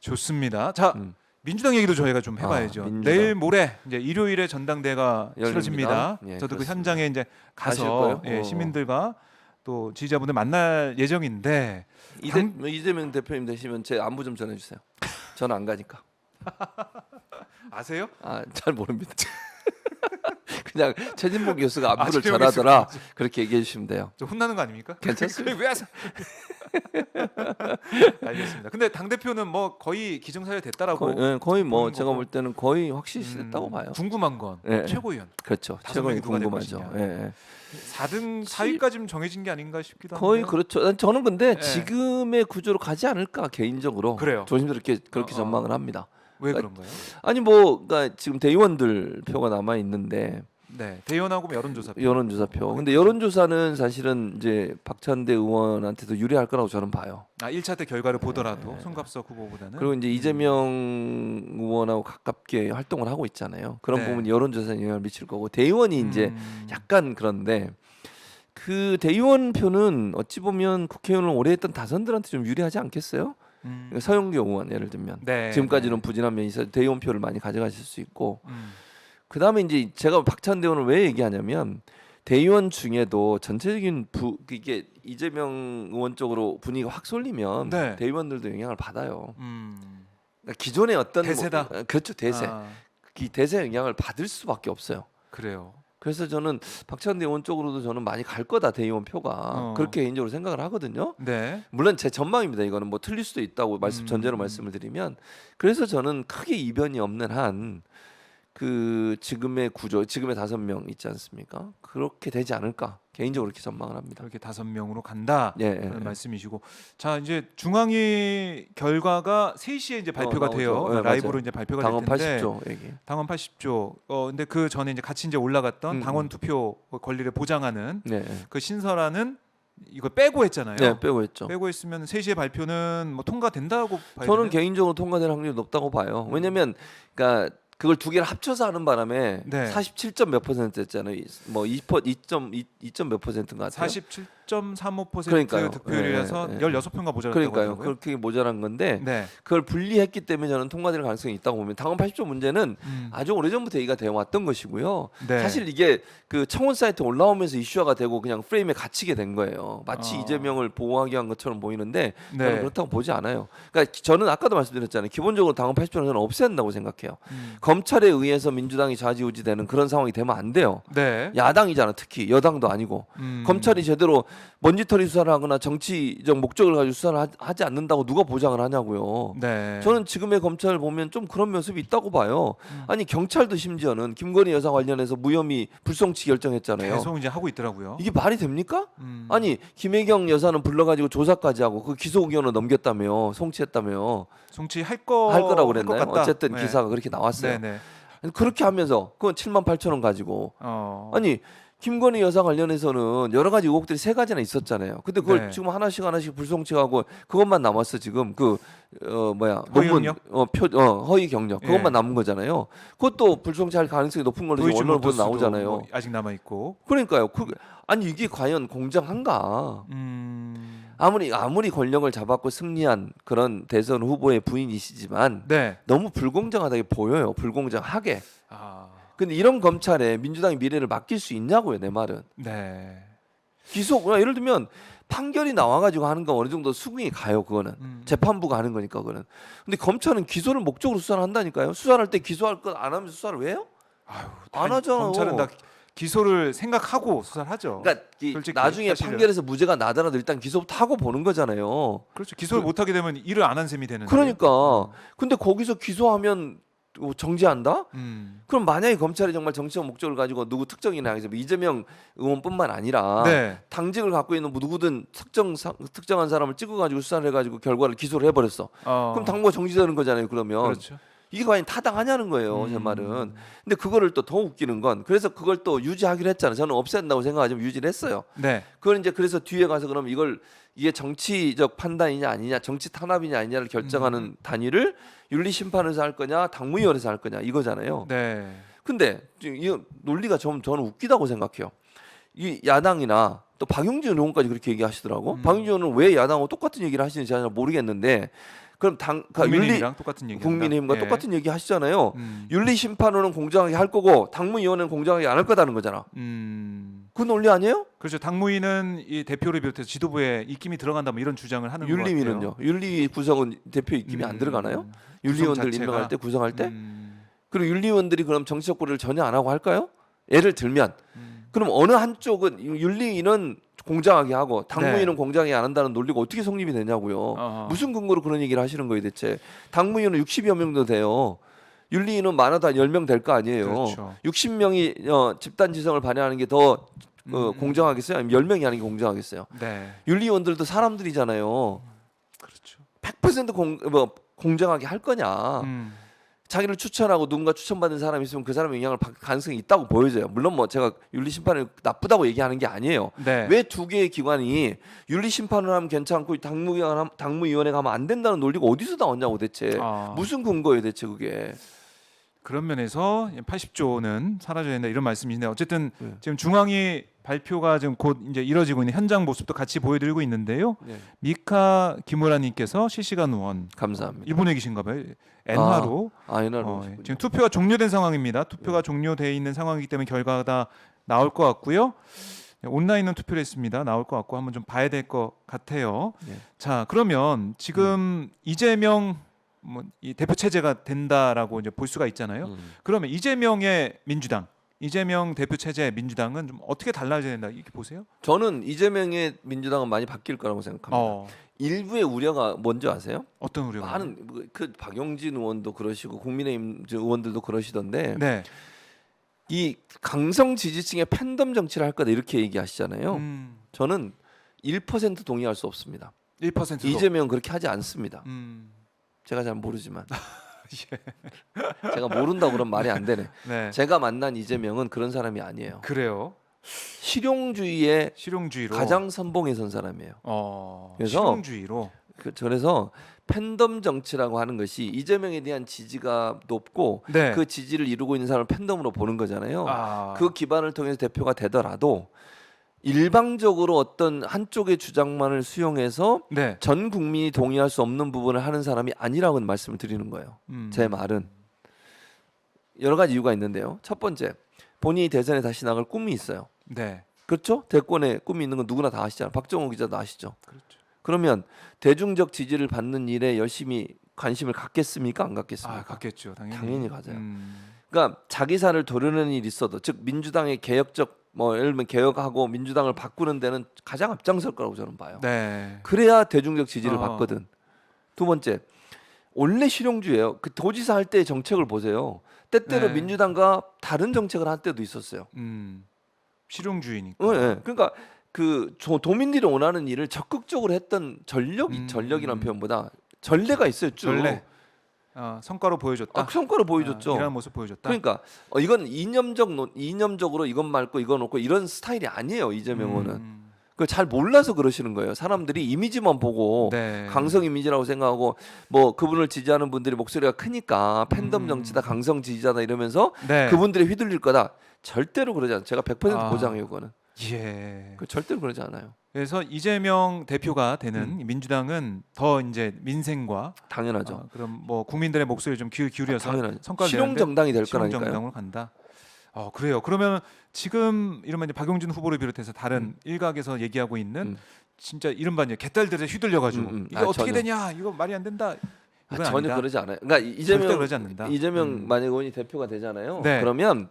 좋습니다. 자, 민주당 얘기도 저희가 좀 해봐야죠. 민주당. 내일 모레 이제 일요일에 전당대회가 열립니다. 치러집니다. 예, 저도 그 그렇습니다. 현장에 이제 가실 가서 거예요? 예, 시민들과 또 지지자분들 만날 예정인데 이재명 대표님 되시면 제 안부 좀 전해주세요. 저는 안 가니까. 아세요? 잘 모릅니다. 그냥 최진봉 교수가 안부를 최진봉 전하더라 그렇게 얘기해 주시면 돼요. 저 혼나는 거 아닙니까? 괜찮습니다. 왜 하세요? 알겠습니다. 근데 당 대표는 뭐 거의 기정사실 됐다라고. 거의 뭐 보는 제가 거고. 볼 때는 거의 확실시 됐다고 봐요. 궁금한 건 예. 최고위원 그렇죠. 다섯 명이 최고위 누가 될 궁금하죠. 것이냐. 예. 4등 4위까지는 정해진 게 아닌가 싶기도 한데. 거의 그렇죠. 저는 근데 예. 지금의 구조로 가지 않을까 개인적으로 그래요. 조심스럽게 그렇게 전망을 합니다. 왜 그런가요? 아니 뭐 그러니까 지금 대의원들 표가 남아 있는데 네, 대의원하고 여론조사표. 여론조사표. 근데 여론조사는 사실은 이제 박찬대 의원한테도 유리할 거라고 저는 봐요. 1차 때 결과를 보더라도 손갑석 후보보다는. 그리고 이제 이재명 의원하고 가깝게 활동을 하고 있잖아요. 그런 네. 부분이 여론조사에 영향을 미칠 거고 대의원이 이제 약간 그런데 그 대의원 표는 어찌 보면 국회의원을 오래 했던 다선들한테 좀 유리하지 않겠어요? 그러니까 서영교 의원 예를 들면 네, 지금까지는 네. 부진한 면이 있어 대의원 표를 많이 가져가실 수 있고 그 다음에 이제 제가 박찬대 의원을 왜 얘기하냐면 대의원 중에도 전체적인 이게 이재명 의원 쪽으로 분위기가 확 쏠리면 네. 대의원들도 영향을 받아요. 음. 그러니까 기존의 어떤 대세다. 그렇죠 대세. 아, 이 대세 영향을 받을 수밖에 없어요. 그래요. 그래서 저는 박찬대 의원 쪽으로도 저는 많이 갈 거다 대의원 표가 그렇게 개인적으로 생각을 하거든요. 네. 물론 제 전망입니다. 이거는 뭐 틀릴 수도 있다고 전제로 말씀을 드리면 그래서 저는 크게 이변이 없는 한 그 지금의 구조, 지금의 5명 있지 않습니까? 그렇게 되지 않을까 개인적으로 그렇게 전망을 합니다. 그렇게 5명으로 간다. 예, 그런 말씀이시고, 자 이제 중앙위 결과가 3시에 이제 발표가 나오죠. 돼요. 네, 라이브로 맞아요. 이제 발표가 당원 될 텐데. 80조 얘기. 당원 80조. 근데 그 전에 이제 같이 이제 올라갔던 당원 투표 권리를 보장하는 네, 그 신설안은 이거 빼고 했잖아요. 네 빼고 했죠. 빼고 했으면 3시에 발표는 뭐 통과된다고 봐요. 저는 개인적으로 통과될 확률이 높다고 봐요. 왜냐면 그러니까 그걸 두 개를 합쳐서 하는 바람에 네. 47점 몇 %였잖아요. 뭐 2점 몇 %인가 같아요. 47.35% 그러니까요. 득표율이라서 예, 예. 16표가 모자랐다고 그러니까요. 하더라고요. 그렇게 모자란 건데 네. 그걸 분리했기 때문에 저는 통과될 가능성이 있다고 보면 당원 80조 문제는 아주 오래전부터 얘기가 되어 왔던 것이고요. 네. 사실 이게 그 청원 사이트 올라오면서 이슈화가 되고 그냥 프레임에 갇히게 된 거예요. 마치 이재명을 보호하기 위한 것처럼 보이는데 저는 네. 그렇다고 보지 않아요. 그러니까 저는 아까도 말씀드렸잖아요. 기본적으로 당원 80조는 저는 없애야 한다고 생각해요. 검찰에 의해서 민주당이 좌지우지되는 그런 상황이 되면 안 돼요. 네. 야당이잖아, 특히 여당도 아니고 검찰이 제대로 먼지털이 수사를 하거나 정치적 목적을 가지고 수사를 하지 않는다고 누가 보장을 하냐고요. 네. 저는 지금의 검찰을 보면 좀 그런 모습이 있다고 봐요. 아니 경찰도 심지어는 김건희 여사 관련해서 무혐의 불송치 결정했잖아요. 계속 이제 하고 있더라고요. 이게 말이 됩니까? 아니 김혜경 여사는 불러가지고 조사까지 하고 그 기소 의견을 넘겼다며 송치했다며 송치할 거라고 것 그랬나요? 같다. 어쨌든 네. 기사가 그렇게 나왔어요. 네. 그렇게 하면서 그건 7만 8천 원 가지고 아니 김건희 여사 관련해서는 여러 가지 의혹들이 3가지나 있었잖아요. 근데 그걸 네. 지금 하나씩 불송치하고 그것만 남았어 지금 허위 논문 경력? 허위 경력 예. 그것만 남은 거잖아요. 그것도 불송치할 가능성이 높은 걸로 지금 언론 보도 나오잖아요. 뭐 아직 남아 있고. 그러니까요. 아니 이게 과연 공정한가? 아무리 권력을 잡았고 승리한 그런 대선 후보의 부인이시지만 네. 너무 불공정하다게 보여요. 불공정하게. 아. 근데 이런 검찰에 민주당의 미래를 맡길 수 있냐고요, 내 말은. 네. 예를 들면 판결이 나와가지고 하는 건 어느 정도 수긍이 가요, 그거는. 재판부가 하는 거니까 그거는. 근데 검찰은 기소를 목적으로 수사를 한다니까요. 수사를 할 때 기소할 것 안 하면서 수사를 왜 해요? 아유, 안 하잖아. 검찰은 다 기소를 생각하고 수사를 하죠. 그러니까 솔직히, 나중에 사실은. 판결에서 무죄가 나더라도 일단 기소부터 하고 보는 거잖아요. 그렇죠. 기소를 못 하게 되면 일을 안 한 셈이 되는. 그러니까. 근데 거기서 기소하면 정지한다? 그럼 만약에 검찰이 정말 정치적 목적을 가지고 누구 특정인을 향해서 이재명 의원뿐만 아니라 네. 당직을 갖고 있는 누구든 특정한 사람을 찍어가지고 수사를 해가지고 결과를 기소를 해버렸어. 그럼 당무가 정지되는 거잖아요. 그러면 그렇죠. 이게 과연 타당하냐는 거예요. 제 말은. 근데 그거를 또 더 웃기는 건 그래서 그걸 또 유지하기로 했잖아요. 저는 없앤다고 생각하지만 유지를 했어요. 네. 그걸 이제 그래서 뒤에 가서 그럼 이게 정치적 판단이냐 아니냐, 정치 탄압이냐 아니냐를 결정하는 단위를 윤리심판에서 할 거냐, 당무위원회에서 할 거냐 이거잖아요. 네. 근데 이 논리가 저는 웃기다고 생각해요. 이 야당이나 또 박용진 의원까지 그렇게 얘기하시더라고. 박용진 의원은 왜 야당하고 똑같은 얘기를 하시는지 잘 모르겠는데 그럼 국민의힘이랑 똑같은 얘기. 국민의힘과 똑같은 얘기 하시잖아요. 음. 윤리심판원은 공정하게 할 거고 당무위원회는 공정하게 안 할 거다는 거잖아. 그 논리 아니에요? 그렇죠. 당무위는 이 대표를 비롯해서 지도부에 입김이 들어간다 뭐 이런 주장을 하는 것 같아요. 윤리위는요. 윤리 구성은 대표 입김이 안 들어가나요? 윤리위원들 자체가? 임명할 때 구성할 때? 그리고 윤리위원들이 그럼 정치적 고려를 전혀 안 하고 할까요? 예를 들면 그럼 어느 한쪽은 윤리위는 공정하게 하고 당무위는 네. 공정하게 안 한다는 논리가 어떻게 성립이 되냐고요. 어허. 무슨 근거로 그런 얘기를 하시는 거예요 대체. 당무위는 60여 명도 돼요. 윤리위는 많아도 한 10명 될 거 아니에요. 그렇죠. 60명이 집단 지성을 발휘하는 게 더 공정하겠어요? 아니면 10명이 하는 게 공정하겠어요? 네. 윤리위원들도 사람들이잖아요. 그렇죠. 100% 공정하게 할 거냐? 음. 자기를 추천하고 누군가 추천받은 사람이 있으면 그 사람의 영향을 받을 가능성이 있다고 보여져요. 물론 뭐 제가 윤리심판을 나쁘다고 얘기하는 게 아니에요. 네. 왜 두 개의 기관이 윤리심판을 하면 괜찮고 당무위원회가 하면 안 된다는 논리가 어디서 나왔냐고 대체. 아. 무슨 근거예요 대체 그게. 그런 면에서 80조는 사라져야 된다 이런 말씀이신데 어쨌든 네. 지금 중앙위 발표가 지금 곧 이제 이뤄지고 있는 현장 모습도 같이 보여드리고 있는데요. 네. 미카 김우라님께서 실시간 의원 감사합니다. 일본에 계신가봐요. 엔화로 엔화로 지금 투표가 종료된 상황입니다. 투표가 종료돼 있는 상황이기 때문에 결과가 다 나올 것 같고요. 온라인은 투표를 했습니다. 나올 것 같고 한번 좀 봐야 될 것 같아요. 네. 자 그러면 지금 이재명 뭐 이 대표 체제가 된다라고 이제 볼 수가 있잖아요. 그러면 이재명의 민주당, 이재명 대표 체제의 민주당은 좀 어떻게 달라져야 된다 이렇게 보세요? 저는 이재명의 민주당은 많이 바뀔 거라고 생각합니다. 일부의 우려가 뭔지 아세요? 어떤 우려가? 많은 그 박용진 의원도 그러시고 국민의힘 의원들도 그러시던데 네. 이 강성 지지층의 팬덤 정치를 할 거다 이렇게 얘기하시잖아요. 저는 1% 동의할 수 없습니다. 1%도. 이재명은 그렇게 하지 않습니다. 음. 제가 잘 모르지만 예. 제가 모른다고 그러면 말이 안 되네. 네. 제가 만난 이재명은 그런 사람이 아니에요. 그래요. 실용주의의 실용주의로. 가장 선봉에 선 사람이에요. 그래서 실용주의로. 그래서 팬덤 정치라고 하는 것이 이재명에 대한 지지가 높고 네. 그 지지를 이루고 있는 사람을 팬덤으로 보는 거잖아요. 아. 그 기반을 통해서 대표가 되더라도 일방적으로 어떤 한쪽의 주장만을 수용해서 네. 전 국민이 동의할 수 없는 부분을 하는 사람이 아니라고는 말씀을 드리는 거예요. 제 말은 여러 가지 이유가 있는데요. 첫 번째, 본인이 대선에 다시 나갈 꿈이 있어요. 네. 그렇죠? 대권에 꿈이 있는 건 누구나 다 아시잖아요. 박정호 기자도 아시죠? 그렇죠. 그러면 대중적 지지를 받는 일에 열심히 관심을 갖겠습니까? 안 갖겠습니까? 아, 갖겠죠. 당연히. 당연히 가져요. 그러니까 자기 살을 도려내는 일이 있어도 즉 민주당의 개혁적 뭐 예를 들면 개혁하고 민주당을 바꾸는 데는 가장 앞장설 거라고 저는 봐요. 네. 그래야 대중적 지지를 받거든. 두 번째, 원래 실용주의예요. 그 도지사 할 때의 정책을 보세요. 때때로 네. 민주당과 다른 정책을 할 때도 있었어요. 실용주의니까. 네. 그러니까 그 도민들이 원하는 일을 적극적으로 했던 전력이라는 표현보다 전례가 있어요. 쭉. 전례. 성과로 보여줬다. 성과를 보여줬죠. 이런 모습 보여줬다. 그러니까 이건 이념적으로 이건 말고 이건 없고 이런 스타일이 아니에요. 이재명 의원은. 그걸 잘 몰라서 그러시는 거예요. 사람들이 이미지만 보고 네. 강성 이미지라고 생각하고 뭐 그분을 지지하는 분들이 목소리가 크니까 팬덤 정치다, 강성 지지자다 이러면서 네. 그분들이 휘둘릴 거다. 절대로 그러지 않아요. 제가 100% 보장해요. 그거는. 예. 절대로 그러지 않아요. 그래서 이재명 대표가 되는 민주당은 더 이제 민생과 당연하죠. 그럼 뭐 국민들의 목소리를 좀 기울여서 당연하죠. 성과를 실용 정당이 될 실용 거라니까요. 정당으로 간다. 그래요. 그러면 지금 이른바 이제 박용진 후보를 비롯해서 다른 일각에서 얘기하고 있는 진짜 이른바 이제 개딸들에 휘둘려가지고 이게 어떻게 전혀. 되냐, 이거 말이 안 된다. 이건 전혀 아니다. 그러지 않아요. 그러니까 절대 그러지 않는다. 이재명 만약 의원이 대표가 되잖아요. 네. 그러면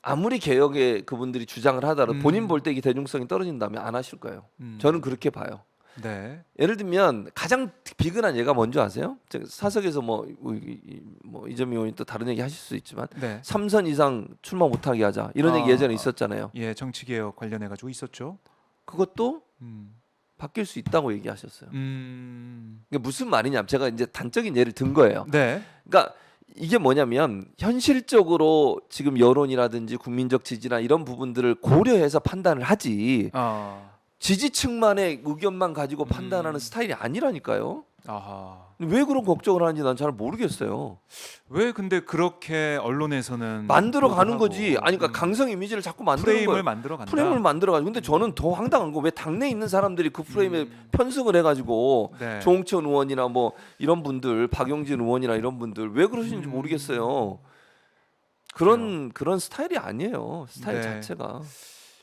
아무리 개혁에 그분들이 주장을 하더라도 본인 볼 때 이 대중성이 떨어진다면 안 하실 거예요. 저는 그렇게 봐요. 네. 예를 들면 가장 비근한 예가 뭔지 아세요? 사석에서 뭐 이재명 의원이 또 다른 얘기 하실 수 있지만 네. 3선 이상 출마 못하게 하자 이런 얘기 예전에 있었잖아요. 예, 정치개혁 관련해 가지고 있었죠. 그것도 바뀔 수 있다고 얘기하셨어요. 이게 무슨 말이냐? 제가 이제 단적인 예를 든 거예요. 네. 그러니까 이게 뭐냐면 현실적으로 지금 여론이라든지 국민적 지지나 이런 부분들을 고려해서 판단을 하지 지지층만의 의견만 가지고 판단하는 스타일이 아니라니까요. 아하. 왜 그런 걱정을 하는지 난 잘 모르겠어요. 왜 근데 그렇게 언론에서는 만들어 가는 보도하고, 거지. 아니 그러니까 강성 이미지를 자꾸 만드는 프레임을 거예요. 만들어 간다. 프레임을 만들어 가지고. 근데 저는 더 황당한 거 왜 당내에 있는 사람들이 그 프레임에 편승을 해 가지고 네. 조홍천 의원이나 뭐 이런 분들, 박용진 의원이나 이런 분들 왜 그러시는지 모르겠어요. 그런 스타일이 아니에요. 스타일 네. 자체가.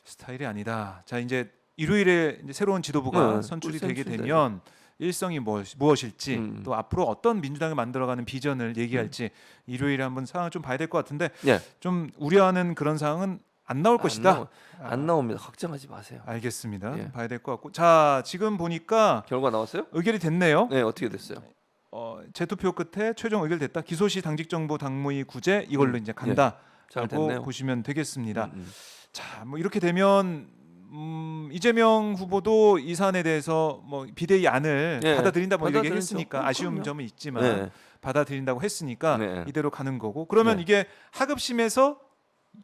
스타일이 아니다. 자, 이제 일요일에 이제 새로운 지도부가 네, 선출이 곧 되게 선출돼요. 되면 일성이 무엇일지 또 앞으로 어떤 민주당을 만들어가는 비전을 얘기할지 일요일에 한번 상황을 좀 봐야 될 것 같은데 예. 좀 우려하는 그런 상황은 안 나올 것이다. 안 나옵니다. 걱정하지 마세요. 알겠습니다. 예. 좀 봐야 될 것 같고 자 지금 보니까 결과 나왔어요? 의결이 됐네요. 네, 어떻게 됐어요? 재투표 끝에 최종 의결됐다. 기소시 당직정보 당무위 구제 이걸로 이제 간다라고 잘 됐네요. 보시면 되겠습니다. 자, 뭐 이렇게 되면 이재명 후보도 이 사안에 대해서 뭐 비대위 안을 네, 받아들인다 뭐 이렇게 받아들이죠. 했으니까 아쉬운 그럼요. 점은 있지만 네. 받아들인다고 했으니까 네. 이대로 가는 거고 그러면 네. 이게 하급심에서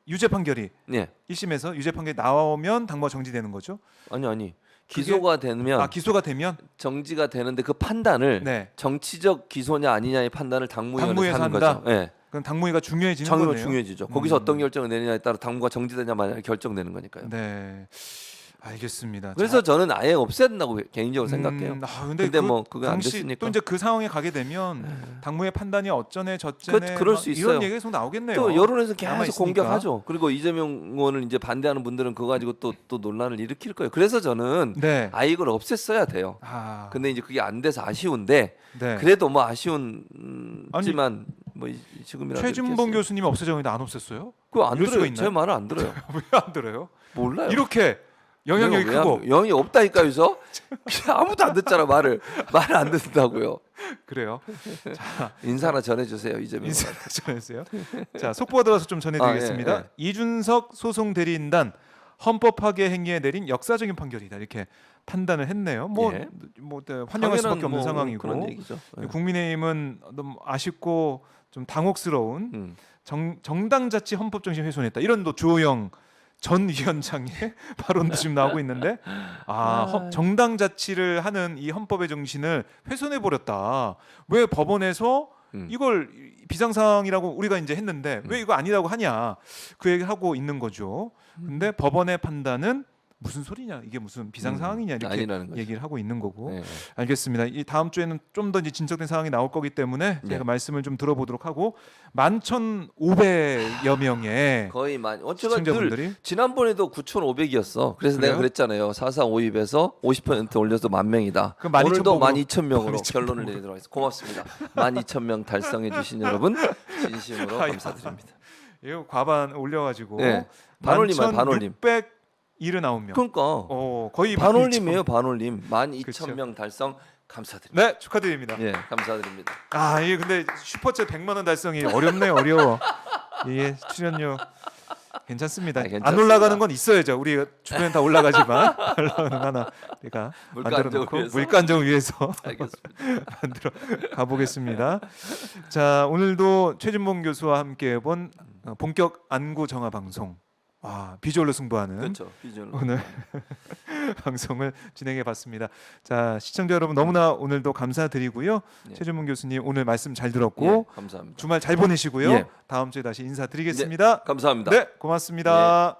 유죄 판결이 네. 1심에서 유죄 판결이 나오면 당무가 정지되는 거죠. 아니. 기소가 되면 기소가 되면 정지가 되는데 그 판단을 네. 정치적 기소냐 아니냐의 판단을 당무위원회에서 당무위에서 하는 한다? 거죠. 네. 그럼 당무위가 중요해지는 당무가 거네요. 중요해지죠. 거기서 어떤 결정을 내느냐에 따라 당무가 정지되냐 마냐 결정되는 거니까요. 네. 알겠습니다. 그래서 자, 저는 아예 없앤다고 개인적으로 생각해요. 근데 뭐 그거 안 당시 됐으니까. 또 이제 그 상황에 가게 되면 당무의 판단이 어쩌네 저쩌네 그럴 막 수 있어요. 이런 얘기가 계속 나오겠네요. 또 여론에서 남아 계속 있으니까. 공격하죠. 그리고 이재명 의원을 이제 반대하는 분들은 그거 가지고 또 논란을 일으킬 거예요. 그래서 저는 네. 아예 이걸 없앴어야 돼요. 근데 이제 그게 안 돼서 아쉬운데 네. 그래도 뭐 아쉬운지만 뭐 지금이라도 최진봉 교수님이 없애자는데 안 없앴어요? 그거 안 이럴 수가 들어요. 있나요? 제 말을 안 들어요. 왜 안 들어요? 몰라요. 이렇게 영향력이 크고 영이 없다니까 요서 아무도 안 듣잖아 말을 안 듣는다고요. 그래요. 인사나 전해주세요 이재명. 인사 전해주세요. 자 속보가 들어서 좀 전해드리겠습니다. 예. 이준석 소송 대리인단 헌법 파괴 행위에 내린 역사적인 판결이다 이렇게 판단을 했네요. 예. 환영할 수밖에 당연한 없는 뭐 상황이고 그런 얘기죠. 예. 국민의힘은 너무 아쉽고 좀 당혹스러운 정당 자치 헌법 정신 훼손했다 이런 또 주호영 전 위원장의 발언도 지금 나오고 있는데 정당 자치를 하는 이 헌법의 정신을 훼손해 버렸다. 왜 법원에서 이걸 비상사항이라고 우리가 이제 했는데 왜 이거 아니라고 하냐 그 얘기를 하고 있는 거죠. 근데 법원의 판단은 무슨 소리냐 이게 무슨 비상사항이냐 이렇게 아니라는 거죠. 얘기를 하고 있는 거고 네. 알겠습니다. 이 다음 주에는 좀 더 진척된 상황이 나올 거기 때문에 네. 제가 말씀을 좀 들어보도록 하고 11,500여 명의 거의 제가 늘 시청자분들이 지난번에도 9,500이었어. 그래서 그래요? 내가 그랬잖아요. 4.4.5입에서 50% 올려서 12,000명이다. 그럼 12,000 오늘도 보고 12,000명으로 12,000 결론을 내도록 하겠습니다. 고맙습니다. 12,000명 달성해 주신 여러분 진심으로 감사드립니다. 이거 과반 올려가지고 네. 반올림 아니에요, 반올림. 679명. 그러니까 거의 반올림이에요. 반올림. 그쵸. 12,000명 달성 감사드립니다. 네 축하드립니다. 예, 감사드립니다. 이게 근데 슈퍼챗 100만 원 달성이 어렵네요. 어려워. 이게 출연료 괜찮습니다. 괜찮습니다. 안 올라가는 건 있어야죠. 우리 주변에 다 올라가지만 올라가는 하나 우리가 물가 만들어 안정을 놓고 위해서. 물가 안정을 위해서 알겠습니다. 만들어 가보겠습니다. 자 오늘도 최진봉 교수와 함께 해본 본격 안구 정화 방송. 비주얼로 승부하는 그렇죠. 비주얼. 오늘 방송을 진행해 봤습니다. 자 시청자 여러분 너무나 오늘도 감사드리고요. 네. 최진봉 교수님 오늘 말씀 잘 들었고 예, 감사합니다. 주말 잘 보내시고요. 예. 다음 주에 다시 인사드리겠습니다. 감사합니다. 네 고맙습니다.